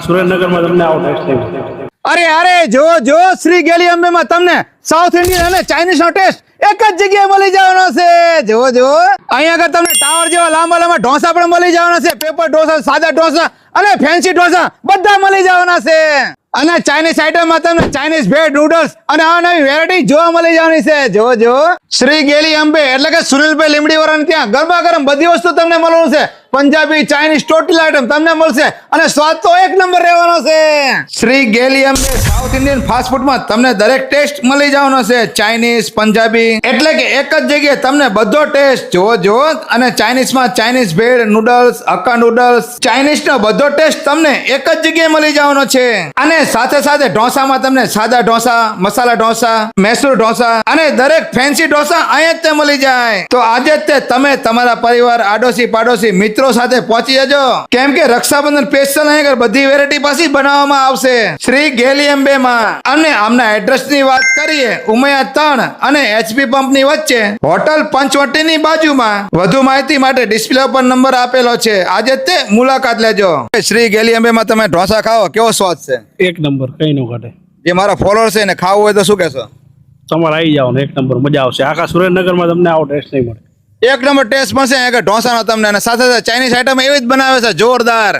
સુરેન્દ્રનગરમાં તમને આવો ટેસ્ટ નહીં. અરે જો જો શ્રી ગેલી અંબેમાં તમને સાઉથ ઇન્ડિયન અને ચાઇનીઝ નો ટેસ્ટ એક જ જગ્યાએ મળી જવાનો છે. જો અહીંયા આગળ તમને ટાવર જેવા લાંબા લાંબા ઢોસા પણ મળી જવાના છે. પેપર ઢોસા, સાદા ઢોસા અને ફેન્સી ઢોસા બધા મળી જવાના છે. અને ચાઇનીઝ આઈટમમાં તમને ચાઇનીઝ ભેળ, નૂડલ્સ અને આ નવી વેરાયટી જોવા મળી જવાની છે. જો શ્રી ગેલી અંબે એટલે કે સુનિલભાઈ લીમડી વાળાને ત્યાં ગરમા ગરમ બધી વસ્તુ તમને મળવાનું છે. પંજાબી, ચાઇનીઝ ટોટલ આઈટમ તમને મળશે અને સ્વાદ તો એક નંબર રહેવાનો છે. શ્રી ગેલી અંબે સાઉથ ઇન્ડિયન ફાસ્ટ ફૂડમાં તમને દરેક ટેસ્ટ મળી જવાનો છે. ચાઇનીઝ, પંજાબી એટલે કે એક જ જગ્યાએ તમને બધો ટેસ્ટ જો અને ચાઇનીઝમાં ચાઇનીઝ ભેળ, નૂડલ્સ, હક્કા નૂડલ્સ, ચાઇનીઝનો બધો ટેસ્ટ તમને એક જ જગ્યાએ મળી જવાનો છે. અને સાથે સાથે ઢોસામાં તમને સાદા ઢોસા, મસાલા ઢોસા, મૈસૂર ઢોસા અને દરેક ફેન્સી ઢોસા અહીંયા જ તે મળી જાય. તો આજે જ તે તમે તમારા પરિવાર, આડોશી પાડોશી મિત્રો સાથે પહોંચી જજો, કેમ કે રક્ષાબંધન સ્પેશિયલ અહીંયા બધી વેરાયટી પાછી બનાવવામાં આવશે શ્રી ગેલી અંબેમાં. અને આમના એડ્રેસ ની વાત કરીએ, ઉમૈયા 3 અને એચપી પંપ ની વચ્ચે, હોટલ પંચવટી ની બાજુમાં. વધુ માહિતી માટે ડિસ્પ્લે પર નંબર આપેલો છે. આજે તે મુલાકાત લેજો. શ્રી ગેલી અંબેમાં તમે ઢોસા ખાઓ, કેવો સ્વાદ છે? એક નંબર, કઈ ન ઘટે. જે મારા ફોલોઅર છે ને ખાવું હોય તો શું કહેશો? તમારે આવી જાવ ને, એક નંબર મજા આવશે. આખા સુરેન્દ્રનગરમાં તમને આવો ટેસ્ટ નહીં મળે. એક નંબર ટેસ્ટ મળશે ઢોસાનો તમને. અને સાથે સાથે ચાઇનીઝ આઈટમ એવી જ બનાવે છે જોરદાર.